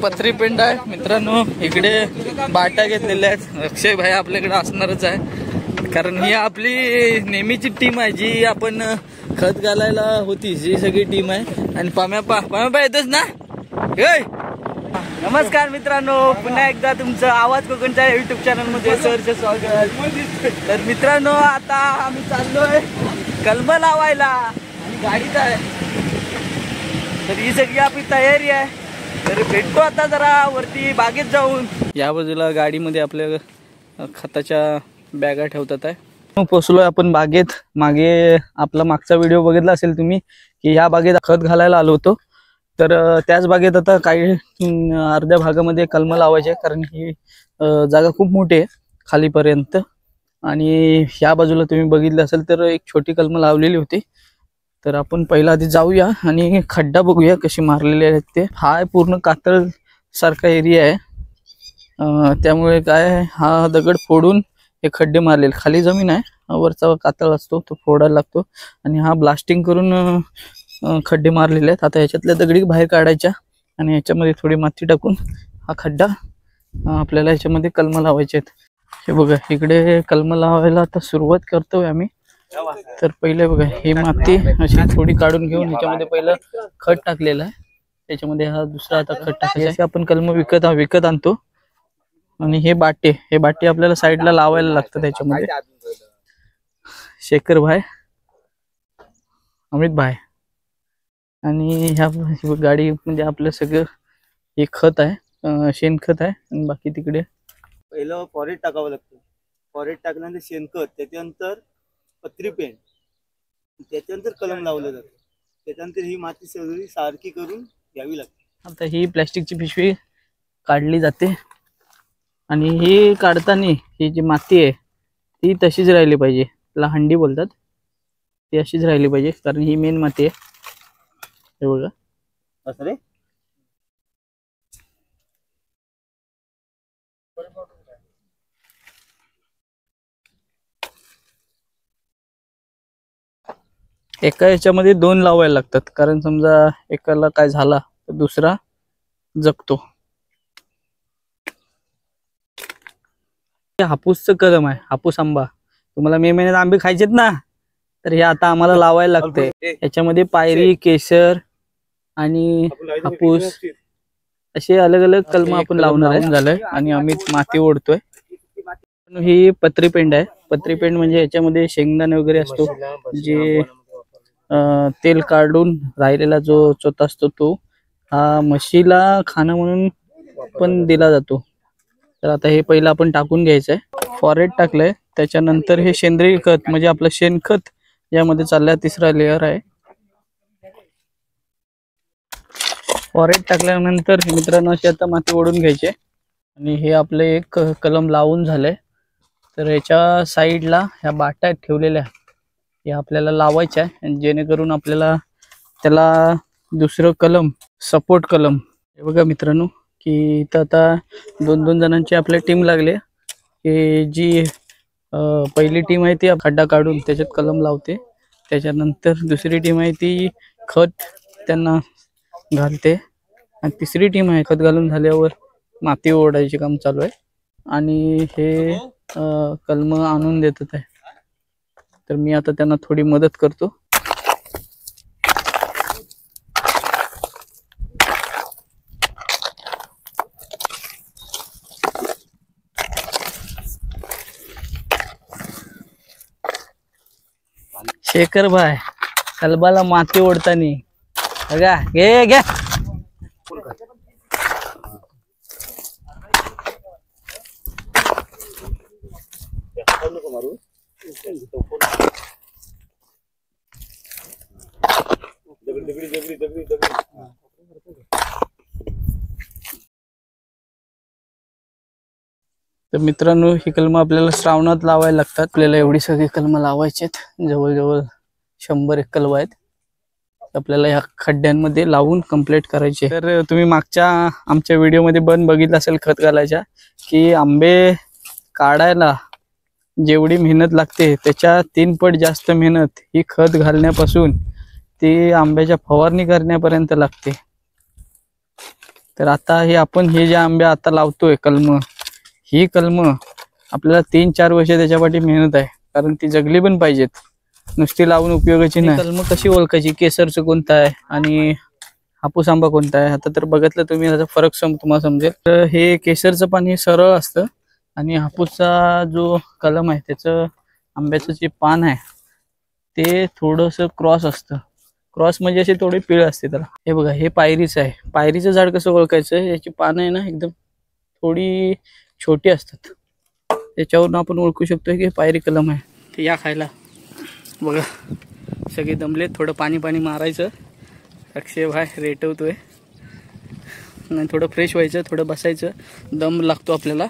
पत्री पिंड आहे मित्रांनो. इकडे बाटा घेतलेल्या आहेत. अक्षय भाई आपल्याकडे असणारच आहे, कारण ही आपली नेहमीची टीम आहे जी आपण खत घालायला होती, जी सगळी टीम आहे. आणि पाम्या येतोच ना. नमस्कार मित्रांनो, पुन्हा एकदा तुमचं आवाज कोकणच्या युट्यूब चॅनल मध्ये सहर्ष स्वागत. तर मित्रांनो, आता आम्ही चाललोय कलम लावायला आणि गाडीत आहे. तर ही सगळी आपली तयारी आहे. तर भेटतो आता जरा वरती बागेत जाऊन. या बाजूला गाडीमध्ये आपल्या खताच्या बॅगा ठेवतात आहे. पोचलोय आपण बागेत. मागे आपला मागचा व्हिडिओ बघितला असेल तुम्ही की ह्या बागेत खत घालायला आलो होतो. तर त्याच बागेत आता काही अर्ध्या भागामध्ये कलम लावायचे, कारण ही जागा खूप मोठी आहे खालीपर्यंत. आणि ह्या बाजूला तुम्ही बघितलं असेल तर एक छोटी कलम लावलेली होती. तर आपण पहिला आधी जाऊया आणि खड्डा बघूया कशी मारलेले आहेत ते. हा पूर्ण कातळ सारखा एरिया आहे, त्यामुळे काय हा दगड फोडून हे खड्डे मारलेले. खाली जमीन आहे, वरचा कातळ असतो तो फोडायला लागतो आणि हा ब्लास्टिंग करून खड्डे मारलेले आहेत. आता ह्याच्यातल्या दगडी बाहेर काढायच्या आणि ह्याच्यामध्ये थोडी माती टाकून हा खड्डा आपल्याला ह्याच्यामध्ये कलम लावायचे आहेत. हे बघा, इकडे कलम लावायला आता सुरुवात करतोय आम्ही. तर पहिले बघा, ही माती अशी थोडी काढून घेऊन ह्याच्यामध्ये पहिलं खत टाकलेलं आहे. त्याच्यामध्ये हा दुसरा आता खत टाकायचा. आपण कलम विकत आणतो. आणि हे बाटे आपल्याला साईडला लावायला लागतं. त्याच्यामध्ये शेखर भाई, अमित भाई आणि ह्या गाडी म्हणजे आपलं सगळं हे खत आहे, शेणखत आहे. आणि बाकी तिकडे पहिलं फॉरेट टाकावं लागतं. फॉरेट टाकल्यानंतर शेणखत, त्याच्यानंतर पत्री पेंट, त्याच्यानंतर कलम लावलं जातं. त्याच्यानंतर ही माती सगळी सारखी करून घ्यावी लागते. आता ही प्लॅस्टिकची पिशवी काढली जाते आणि ही काढताना ही जी माती आहे ती तशीच राहिली पाहिजे. त्याला हंडी बोलतात. ती अशीच राहिली पाहिजे, कारण ही मेन माती आहे. हे बघा असं रे. एका ह्याच्यामध्ये दोन लावायला लागतात, कारण समजा एकाला काय झाला तर दुसरा जगतो. हापूसचं कलम आहे, हापूस आंबा. तुम्हाला मे महिन्यात आंबे खायचेत ना, तर हे आता आम्हाला लावायला लागते. याच्यामध्ये पायरी, केशर आणि हापूस असे अलग अलग कलम आपण लावून झालंय. आणि आम्ही माती ओढतोय. ही पत्री पेंड आहे. पत्री पेंड म्हणजे याच्यामध्ये शेंगदाणे वगैरे असतो, जे तेल काढून राहिलेला जो चोथा असतो तो हा म्हशीला खाणं म्हणून पण दिला जातो. तर आता हे पहिलं आपण टाकून घ्यायचंय. फॉरेट टाकलंय, त्याच्यानंतर हे सेंद्रिय खत म्हणजे आपलं शेणखत यामध्ये चाललंय. तिसरा लेअर आहे. फॉरेट टाकल्यानंतर मित्रांनो अशी आता माती ओढून घ्यायची. आणि हे आपले एक कलम लावून झालंय. तर याच्या साईडला ह्या बाट्या ठेवलेल्या हे आपल्याला लावायच्या आहे, जेणेकरून आपल्याला त्याला दुसरं कलम, सपोर्ट कलम. हे बघा मित्रांनो की इथं आता दोन जणांची आपल्या टीम लागले. की जी पहिली टीम आहे ती खड्डा काढून त्याच्यात कलम लावते. त्याच्यानंतर दुसरी टीम आहे ती खत त्यांना घालते. आणि तिसरी टीम आहे खत घालून झाल्यावर माती ओढायचे काम चालू आहे. आणि हे कलम आणून देतात आहे. तर मी आता त्यांना थोडी मदत करतो. शेखर भाई कलबाला माती ओढतानी बघा. घे तर मित्रांनो, ही कलम आपल्याला श्रावणात लावायला लागतात. आपल्याला एवढी सगळी कलम लावायची आहेत. जवळजवळ 100 कलम आहेत. आपल्याला ह्या खड्ड्यांमध्ये लावून कंप्लीट करायचे. तर तुम्ही मागच्या आमच्या व्हिडिओमध्ये बघितलं असेल खत घालायच्या, की आंबे काढायला जेवढी मेहनत लागते त्याच्या 3 पट जास्त मेहनत ही खत घालण्यापासून ती आंब्याच्या फवारणी करण्यापर्यंत लागते. तर आता हे आपण हे जे आंबे आता लावतोय कलम, ही कलम आपल्याला 3-4 वर्ष त्याच्यापाठी मेहनत आहे, कारण ती जगली पण पाहिजेत, नुसती लावून उपयोगाची नाही. कलम कशी ओळखायची, केसरचं कोणता आहे आणि हापूस आंबा कोणता आहे, आता तर बघितलं तुम्ही त्याचा फरक तुम्हाला समजेल. तर हे केसरचं पान हे सरळ असतं आणि हापूसचा जो कलम आहे त्याचं आंब्याचं जे पान आहे ते थोडंसं क्रॉस असतं. क्रॉस म्हणजे असे थोडी पिळ असते त्याला. हे बघा, हे पायरीचं आहे. पायरीचं झाड कसं ओळखायचं, याची पानं आहे ना एकदम थोडी छोटी असतात, त्याच्यावरून आपण ओळखू शकतो की पायरी कलम आहे. ते या खायला बघा, सगळे दमलेत, थोडं पाणी मारायचं. अक्षय भाई रेटवतोय, नाही थोडं फ्रेश व्हायचं, थोडं बसायचं, दम लागतो आपल्याला.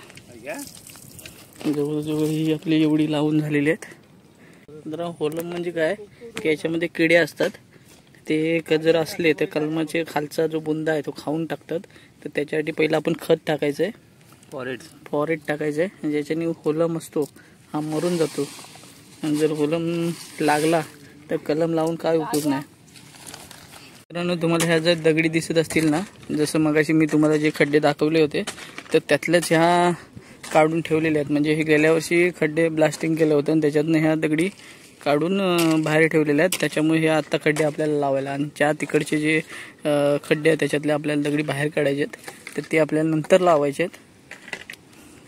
जवळजवळ ही आपली एवढी लावून झालेली आहेत. जरा होलम म्हणजे काय की याच्यामध्ये किडे असतात, ते जर असले तर कलमाचे खालचा जो बुंदा आहे तो खाऊन टाकतात. तर त्याच्यासाठी पहिलं आपण खत टाकायचं आहे, फॉरेट टाकायचं आहे, ज्याच्याने होलम असतो हा मरून जातो. आणि जर होलम लागला तर कलम लावून काय उपयोग नाही. मित्रांनो, तुम्हाला ह्या जर दगडी दिसत असतील ना, जसं मगाशी मी तुम्हाला जे खड्डे दाखवले होते तर त्यातल्याच ह्या काढून ठेवलेले आहेत. म्हणजे हे गेल्या वर्षी खड्डे ब्लास्टिंग केलं होतं आणि त्याच्यातनं ह्या दगडी काढून बाहेर ठेवलेले आहेत. त्याच्यामुळे हे आत्ता खड्डे आपल्याला लावायला, आणि त्या तिकडचे जे खड्डे आहेत त्याच्यातले आपल्याला दगडी बाहेर काढायचे आहेत, तर ते आपल्याला नंतर लावायचे आहेत.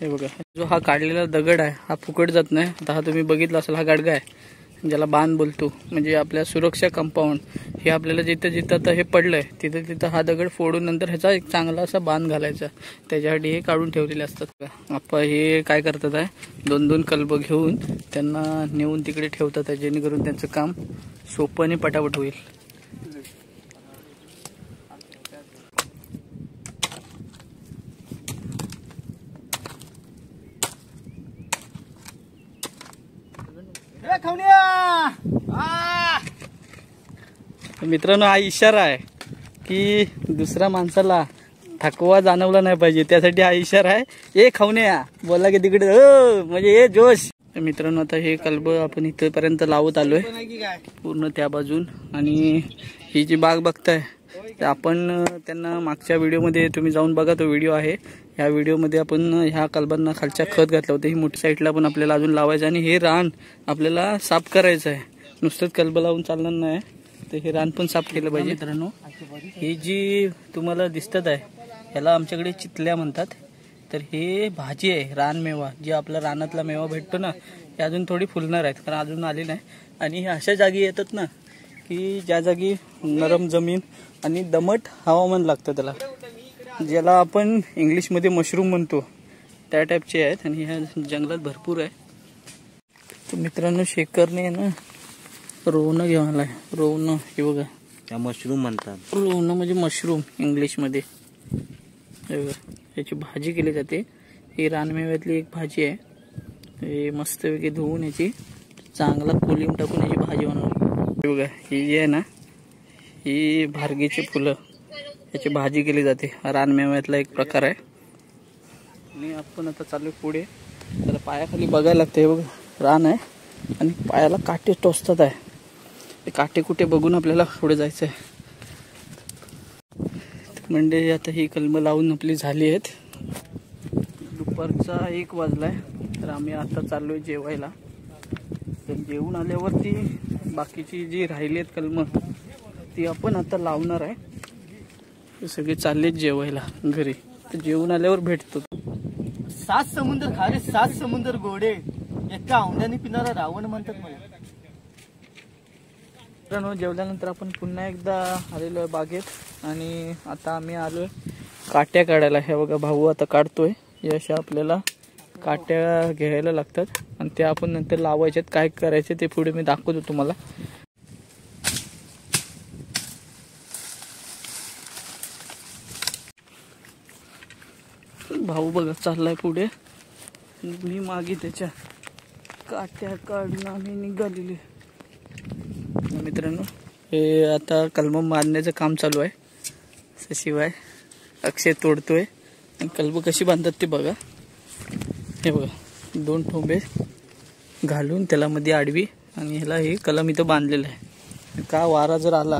हे बघा, जो हा काढलेला दगड आहे हा फुकट जात नाही. आता हा तुम्ही बघितला असेल, हा गाडगा आहे ज्याला बांध बोलतो, म्हणजे आपल्या सुरक्षा कंपाऊंड. हे आपल्याला जिथं जिथं आता हे पडलंय तिथं तिथं हा दगड फोडून नंतर ह्याचा एक चांगला असा बांध घालायचा, त्याच्यासाठी हे काढून ठेवलेले असतात. आपण हे काय करतात आहे, 2-2 कल्ब घेऊन त्यांना नेऊन तिकडे ठेवतात, जेणेकरून त्यांचं काम सोपं आणि पटापट होईल. मित्रांनो, हा इशारा आहे की दुसऱ्या माणसाला थकवा जाणवला नाही पाहिजे, त्यासाठी हा इशारा आहे. ए खावण्या बोला की तिकडे म्हणजे ए जोश. मित्रांनो, आता हे कल्ब आपण इथपर्यंत लावत आलोय पूर्ण त्या बाजून. आणि ही जी बाग बघताय तर आपण त्यांना मागच्या व्हिडिओमध्ये तुम्ही जाऊन बघा, तो व्हिडिओ आहे. ह्या व्हिडिओमध्ये आपण ह्या कलबांना खालच्या खत घातलं होतं. ही मोठी साईडला पण आपल्याला अजून लावायचं, आणि हे रान आपल्याला साफ करायचं आहे. नुसतंच कल्ब लावून चालणार नाही, तर हे रान पण साफ केलं पाहिजे. मित्रांनो, ही जी तुम्हाला दिसतात आहे ह्याला आमच्याकडे चितल्या म्हणतात. तर हे भाजी आहे, रानमेवा, जे आपला रानातला मेवा भेटतो ना, हे अजून थोडी फुलणार आहेत, कारण अजून आली नाही. आणि हे अशा जागी येतात ना की ज्या जागी नरम जमीन आणि दमट हवामान लागतं त्याला, ज्याला आपण इंग्लिशमध्ये मशरूम म्हणतो, त्या टाईपचे आहेत. आणि ह्या जंगलात भरपूर आहे. तर मित्रांनो, शेखरने ना रोवणं घेऊन आलाय. रोवणं हे बघा, त्या मशरूम म्हणतात. रोवणं म्हणजे मशरूम इंग्लिशमध्ये. हे बघा, याची भाजी केली जाते. ही रानमेव्यातली एक भाजी आहे. हे मस्तपैकी धुवून याची चांगला कोलिम टाकून याची भाजी बनवली. हे बघा, ही जी आहे ना, ही भारगीची फुलं, याची भाजी केली जाते. रानमेव्यातला एक प्रकार आहे. आणि आपण आता चालू पुढे. त्याला पायाखाली बघायला लागतं. हे बघा, रान आहे आणि पायाला काटे टोचतात आहे. ते काटे कुठे बघून आपल्याला पुढे जायचं आहे. म्हणजे आता ही कलम लावून आपली झाली आहेत. दुपारचा 1 वाजलाय. तर आम्ही आता चाललोय जेवायला. तर जेवून आल्यावरती बाकीची जी राहिली आहेत कलम ती आपण आता लावणार आहे. सगळे चाललेत जेवायला घरी. तर जेवून आल्यावर भेटतो. 7 समुद्र खारे 7 समुद्र गोडे, एका औंध्याने पिणारा रावण म्हणतात मला. मित्रांनो, जेवल्यानंतर आपण पुन्हा एकदा आलेलो आहे बागेत. आणि आता आम्ही आलोय काट्या काढायला. हे बघा, भाऊ आता काढतोय. हे अशा आपल्याला काट्या घ्यायला लागतात आणि त्या आपण नंतर लावायच्यात. काय करायचे ते पुढे मी दाखवतो तुम्हाला. भाऊ बघा चाललाय पुढे, मी मागे त्याच्या काट्या काढून आम्ही निघालेली. मित्रांनो, हे आता कलम बांधण्याचं काम चालू आहे. शिवाय अक्षय तोडतोय. कलम कशी बांधतात ते बघा. हे बघा, 2 ठोंबे घालून त्याला मध्ये आडवी, आणि ह्याला हे कलम इथं बांधलेलं आहे. का वारा जर आला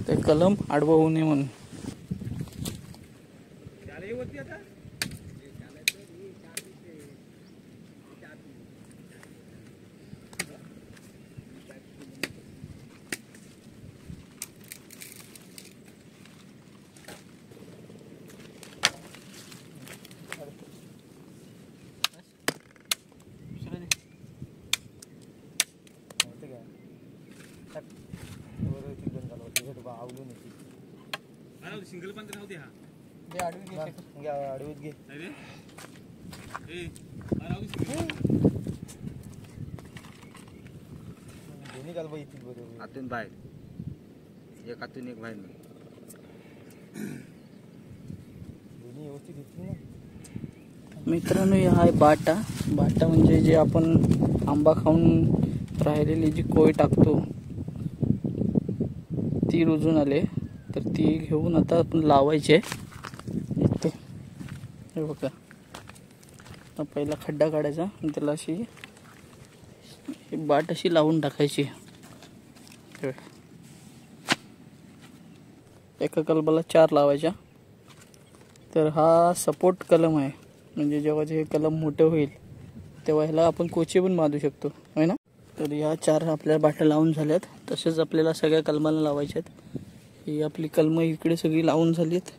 तर कलम आडवं होऊ नये म्हणून. सिंगल पण राहू दे हा आडवीत घे नाही रे ए राहू दे single. दोन्ही कालबा येतील बरोबर आतून बाहेर एक आतून एक बाहेर दोन्ही व्यवस्थित येतील ना. मित्रांनो हा आहे बाटा. बाटा म्हणजे जे आपण आंबा खाऊन राहिलेली जी कोय टाकतो ती रुजून आले तर ती घेऊन आता आपण लावायची आहे इथे. हे बघा पहिला खड्डा काढायचा आणि त्याला अशी बाट अशी लावून टाकायची. एका कलबाला 4 लावायच्या. तर हा सपोर्ट कलम आहे म्हणजे जेव्हा जे कलम मोठे होईल तेव्हा ह्याला आपण कोचे पण बांधू शकतो है ना. तर या 4 आपल्या बाट्या लावून झाल्यात. तसेच आपल्याला सगळ्या कलमाला लावायच्या आहेत. ही आपली कलमं इकडे सगळी लावून झालीत.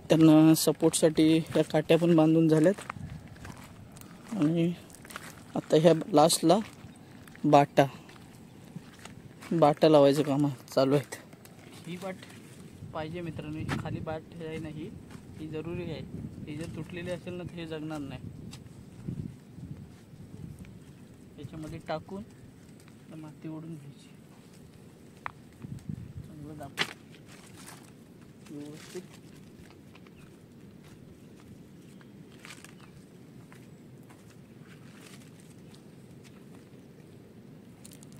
त्यांना सपोर्टसाठी या काट्या पण बांधून झाल्यात. आणि आता ह्या लास्टला बाटा लावायचं काम चालू आहेत. ही बाट पाहिजे मित्रांनो. ही खाली बाट आहे ना ही जरुरी आहे. ही जर तुटलेली असेल ना तर हे जगणार नाही. त्याच्यामध्ये टाकून माती ओढून घ्यायची चांगलं दाब व्यवस्थित.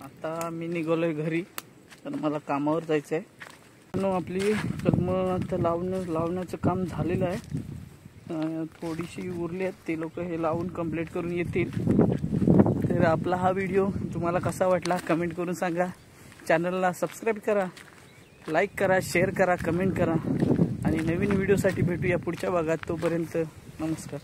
आता मी निघालोय घरी तर मला कामावर जायचं आहे. आपली कलमं आता लावण्याचं काम झालेलं आहे. थोडीशी उरली आहेत ते लोक हे लावून कंप्लीट करून येतील. तर आपला हा व्हिडिओ तुम्हाला कसा वाटला कमेंट करून सांगा. चॅनलला सबस्क्राईब करा, लाईक करा, शेअर करा, कमेंट करा आणि नवीन व्हिडिओसाठी भेटूया पुढच्या भागात. तोपर्यंत नमस्कार.